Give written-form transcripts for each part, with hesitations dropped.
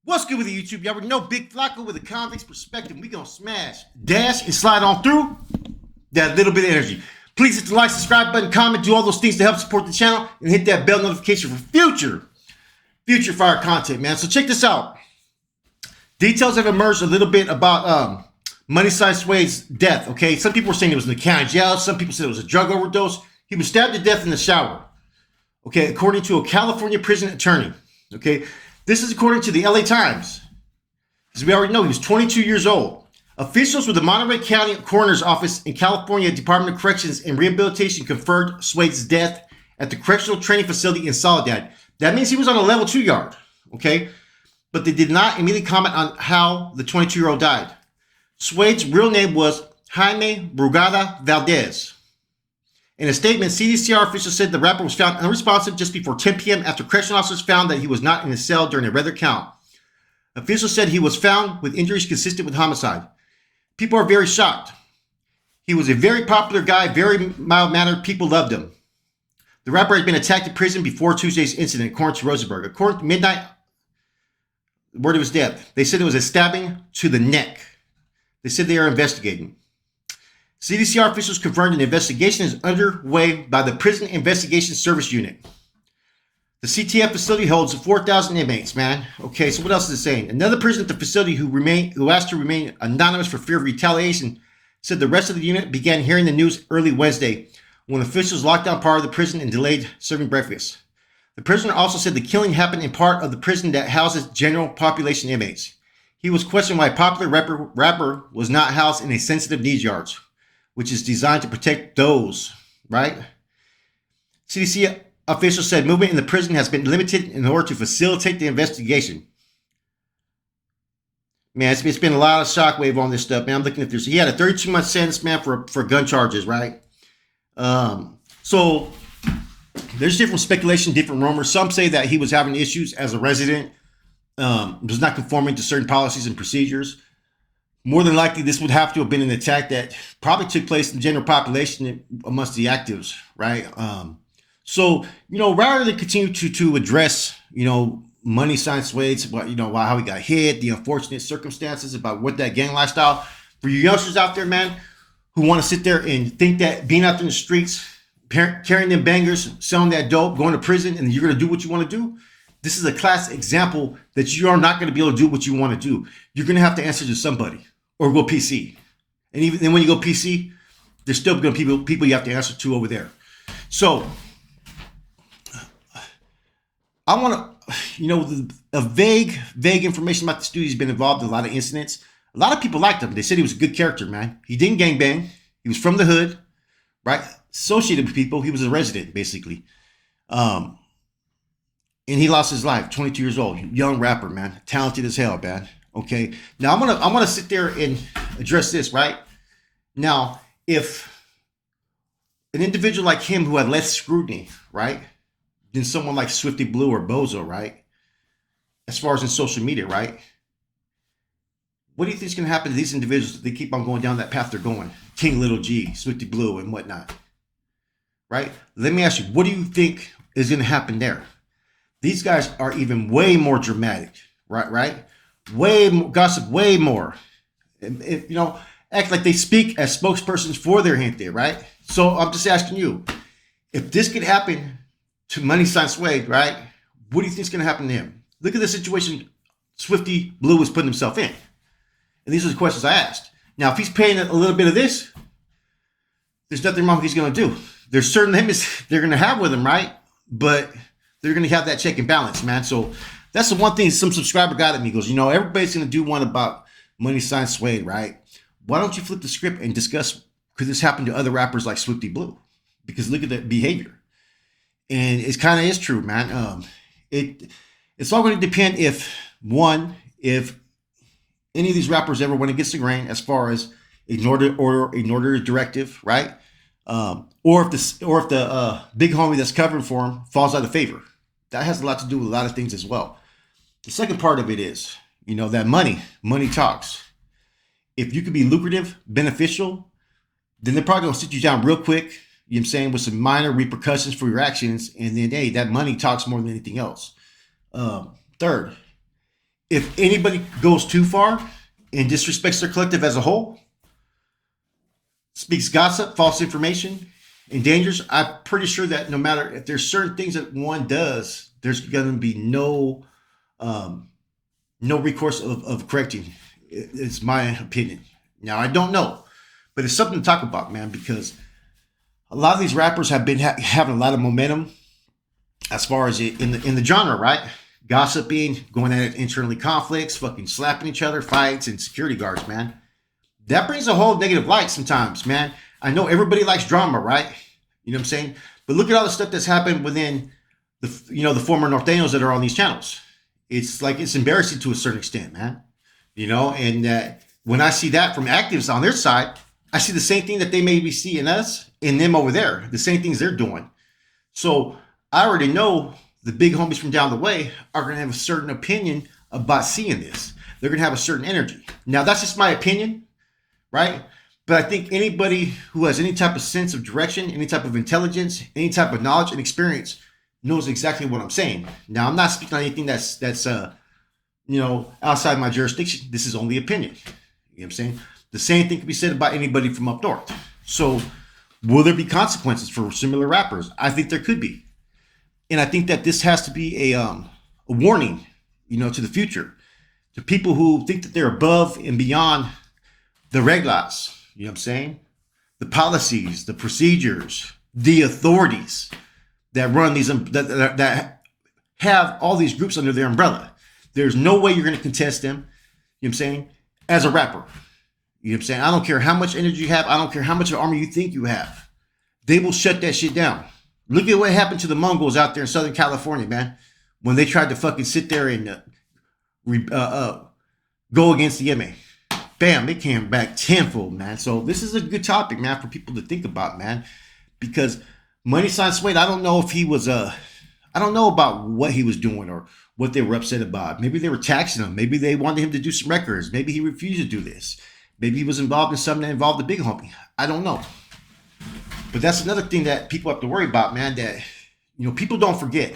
What's good with the YouTube? Y'all already know Big Flacco with a convict's perspective. We gonna smash, dash, and slide on through that little bit of energy. Please hit the like, subscribe button, comment, do all those things to help support the channel, and hit that bell notification for future fire content, man. So check this out. Details have emerged a little bit about Money Sign Suede's death. Okay, some people were saying it was in the county jail. Some people said it was a drug overdose. He was stabbed to death in the shower. Okay, according to a California prison attorney. Okay. This is according to the LA Times. As we already know, he was 22 years old. Officials with the Monterey County Coroner's Office in California Department of Corrections and Rehabilitation confirmed Suede's death at the Correctional Training Facility in Soledad. That means he was on a level 2 yard, okay? But they did not immediately comment on how the 22-year-old died. Suede's real name was Jaime Brugada Valdez. In a statement, CDCR officials said the rapper was found unresponsive just before 10 p.m. after correctional officers found that he was not in his cell during a regular count. Officials said he was found with injuries consistent with homicide. People are very shocked. He was a very popular guy, very mild-mannered. People loved him. The rapper had been attacked in prison before Tuesday's incident, according to Rosenberg. According to midnight, the word of his death, they said it was a stabbing to the neck. They said they are investigating. CDCR officials confirmed an investigation is underway by the Prison Investigation Service Unit. The CTF facility holds 4,000 inmates, man. Okay, so what else is it saying? Another person at the facility who asked to remain anonymous for fear of retaliation said the rest of the unit began hearing the news early Wednesday when officials locked down part of the prison and delayed serving breakfast. The prisoner also said the killing happened in part of the prison that houses general population inmates. He was questioned why popular rapper was not housed in a sensitive needs yards, which is designed to protect those, right? CDC officials said movement in the prison has been limited in order to facilitate the investigation. Man, it's been a lot of shockwave on this stuff, man. I'm looking at this. He had a 32-month sentence, man, for gun charges, right? So there's different speculation, different rumors. Some say that he was having issues as a resident, was not conforming to certain policies and procedures. More than likely, this would have to have been an attack that probably took place in the general population amongst the actives, right? So, rather than continue to address, Money Sign Suede's, how he got hit, the unfortunate circumstances about what that gang lifestyle, for you youngsters out there, man, who want to sit there and think that being out there in the streets, carrying them bangers, selling that dope, going to prison, and you're going to do what you want to do, this is a classic example that you are not going to be able to do what you want to do. You're going to have to answer to somebody or go PC. And even then when you go PC, there's still going to be people you have to answer to over there. So I want to, a vague information about the student. He's been involved in a lot of incidents. A lot of people liked him. They said he was a good character, man. He didn't gangbang. He was from the hood, right? Associated with people. He was a resident, basically. And he lost his life, 22 years old, young rapper, man, talented as hell, man. Okay. Now I'm gonna sit there and address this, right? Now, if an individual like him who had less scrutiny, right, than someone like Swifty Blue or Bozo, right, as far as in social media, right, what do you think is gonna happen to these individuals if they keep on going down that path they're going? King Little G, Swifty Blue, and whatnot, right? Let me ask you, what do you think is gonna happen there? These guys are even way more dramatic, right? Way more gossip, way more. Act like they speak as spokespersons for their gente, right? So I'm just asking you, if this could happen to Money Sign Suede, right? What do you think is going to happen to him? Look at the situation Swifty Blue was putting himself in. And these are the questions I asked. Now, if he's paying a little bit of this, there's nothing wrong with what he's going to do. There's certain limits they're going to have with him, right? But they're going to have that check and balance, man. So that's the one thing some subscriber got at me. He goes, everybody's going to do one about Money Sign Suede, right? Why don't you flip the script and discuss, could this happen to other rappers like Swifty Blue? Because look at the behavior. And it kind of is true, man. It's all going to depend if any of these rappers ever went against the grain as far as ignore the directive, right? Or if the big homie that's covering for him falls out of favor. That has a lot to do with a lot of things as well. The second part of it is, that money talks. If you could be lucrative, beneficial, then they're probably going to sit you down real quick, with some minor repercussions for your actions. And then, hey, that money talks more than anything else. Third, if anybody goes too far and disrespects their collective as a whole, speaks gossip, false information, endangers, I'm pretty sure that no matter if there's certain things that one does, there's going to be no recourse of correcting. It's my opinion. Now, I don't know, but it's something to talk about, man, because a lot of these rappers have been having a lot of momentum as far as in the genre, right? Gossiping, going at it internally, conflicts, fucking slapping each other, fights, and security guards, man. That brings a whole negative light sometimes, man. I know everybody likes drama, right? You know what I'm saying? But look at all the stuff that's happened within the former Norteños that are on these channels. It's like, it's embarrassing to a certain extent, man. And when I see that from actives on their side, I see the same thing that they may be seeing us and them over there, the same things they're doing. So I already know the big homies from down the way are going to have a certain opinion about seeing this. They're going to have a certain energy. Now, that's just my opinion, right? But I think anybody who has any type of sense of direction, any type of intelligence, any type of knowledge and experience knows exactly what I'm saying. Now, I'm not speaking on anything that's outside my jurisdiction. This is only opinion. You know what I'm saying? The same thing can be said about anybody from up north. So will there be consequences for similar rappers? I think there could be. And I think that this has to be a warning, to the future, to people who think that they're above and beyond the reglas, you know what I'm saying? The policies, the procedures, the authorities that run these, that have all these groups under their umbrella. There's no way you're going to contest them, you know what I'm saying, as a rapper. You know what I'm saying? I don't care how much energy you have. I don't care how much of an army you think you have. They will shut that shit down. Look at what happened to the Mongols out there in Southern California, man, when they tried to fucking sit there and go against the MA. Bam, they came back tenfold, man. So this is a good topic, man, for people to think about, man, because Money Sign Suede, I don't know if he was, I don't know about what he was doing or what they were upset about. Maybe they were taxing him. Maybe they wanted him to do some records. Maybe he refused to do this. Maybe he was involved in something that involved the big homie. I don't know. But that's another thing that people have to worry about, man, that, people don't forget,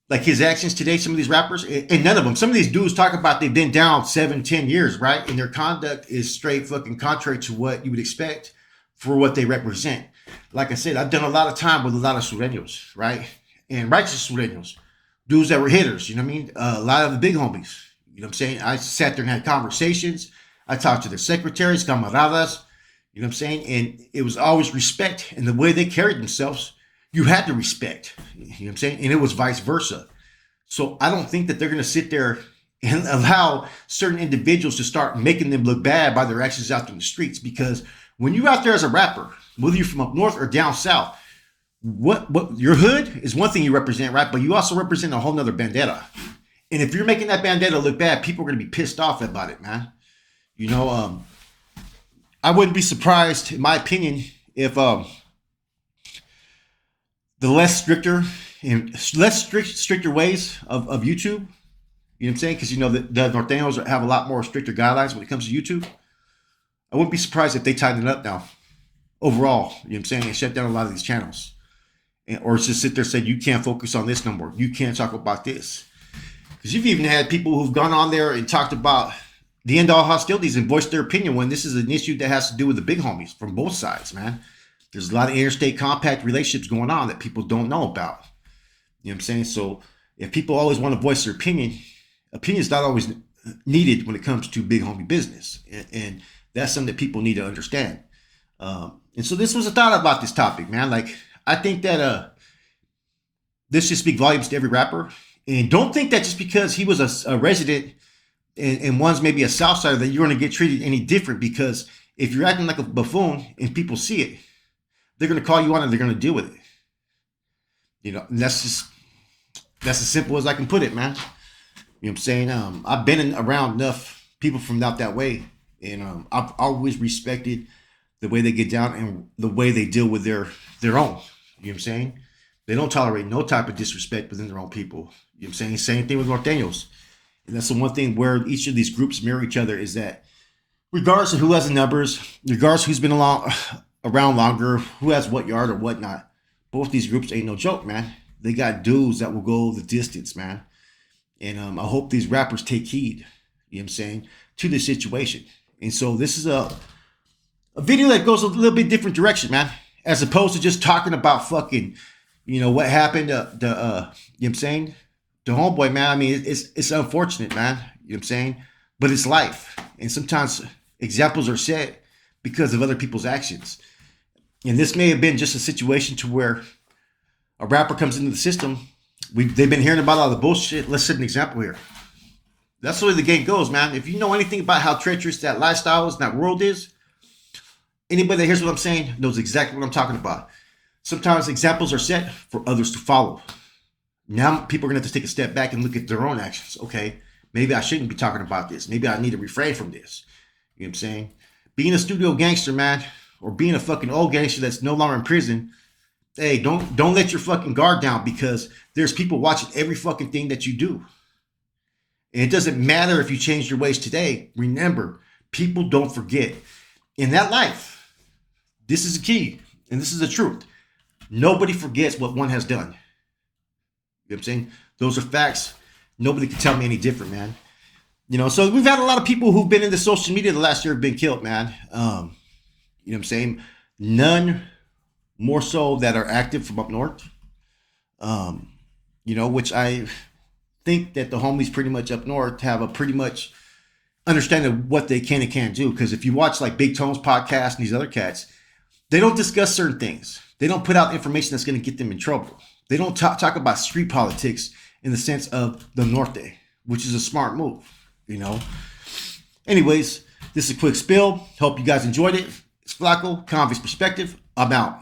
like his actions today, some of these rappers, and none of them, some of these dudes talk about they've been down 7-10 years, right? And their conduct is straight fucking contrary to what you would expect for what they represent. Like I said, I've done a lot of time with a lot of sureños, right? And righteous sureños, dudes that were hitters, you know what I mean? A lot of the big homies, you know what I'm saying? I sat there and had conversations. I talked to their secretaries, camaradas, you know what I'm saying? And it was always respect. And the way they carried themselves, you had to respect. You know what I'm saying? And it was vice versa. So I don't think that they're going to sit there and allow certain individuals to start making them look bad by their actions out in the streets. Because when you're out there as a rapper, whether you're from up north or down south, what your hood is one thing you represent, right? But you also represent a whole nother bandera. And if you're making that bandera look bad, people are going to be pissed off about it, man. I wouldn't be surprised, in my opinion, if the stricter ways of YouTube, you know what I'm saying? Because the Norteños have a lot more stricter guidelines when it comes to YouTube. I wouldn't be surprised if they tighten it up now, overall, you know what I'm saying, and shut down a lot of these channels. Or just sit there and say, you can't focus on this no more. You can't talk about this. Because you've even had people who've gone on there and talked about the end all hostilities and voiced their opinion when this is an issue that has to do with the big homies from both sides, man. There's a lot of interstate compact relationships going on that people don't know about. You know what I'm saying? So if people always want to voice their opinion is not always needed when it comes to big homie business. And that's something that people need to understand. And so this was a thought about this topic, man. Like, I think that this should speak volumes to every rapper. And don't think that just because he was a resident and one's maybe a Southsider that you're going to get treated any different, because if you're acting like a buffoon and people see it, they're going to call you on and they're going to deal with it. And that's as simple as I can put it, man. You know what I'm saying? I've been around enough people from out that way, and I've always respected the way they get down and the way they deal with their own. You know what I'm saying? They don't tolerate no type of disrespect within their own people. You know what I'm saying? Same thing with Norteños. And that's the one thing where each of these groups mirror each other, is that regardless of who has the numbers, regardless of who's been around longer, who has what yard or whatnot, both these groups ain't no joke, man. They got dudes that will go the distance, man. And I hope these rappers take heed, you know what I'm saying, to this situation. And so this is a video that goes a little bit different direction, man, as opposed to just talking about fucking, what happened to you know what I'm saying, the homeboy, man. I mean, it's unfortunate, man, you know what I'm saying, but it's life. And sometimes examples are set because of other people's actions. And this may have been just a situation to where a rapper comes into the system. They've been hearing about all the bullshit. Let's set an example here. That's the way the game goes, man. If you know anything about how treacherous that lifestyle is, that world is, anybody that hears what I'm saying knows exactly what I'm talking about. Sometimes examples are set for others to follow. Now people are going to have to take a step back and look at their own actions. Okay, maybe I shouldn't be talking about this. Maybe I need to refrain from this. You know what I'm saying? Being a studio gangster, man, or being a fucking old gangster that's no longer in prison, hey, don't let your fucking guard down, because there's people watching every fucking thing that you do. And it doesn't matter if you change your ways today. Remember, people don't forget. In that life, this is the key, and this is the truth. Nobody forgets what one has done. You know what I'm saying? Those are facts. Nobody can tell me any different, man. So we've had a lot of people who've been into social media the last year have been killed, man. You know what I'm saying? None more so that are active from up north. Which I think that the homies pretty much up north have a pretty much understanding of what they can and can't do. Because if you watch like Big Tone's podcast and these other cats, they don't discuss certain things. They don't put out information that's going to get them in trouble. They don't talk about street politics in the sense of the Norte, which is a smart move, Anyways, this is a quick spill. Hope you guys enjoyed it. It's Flacco, Convict's Perspective. I'm out.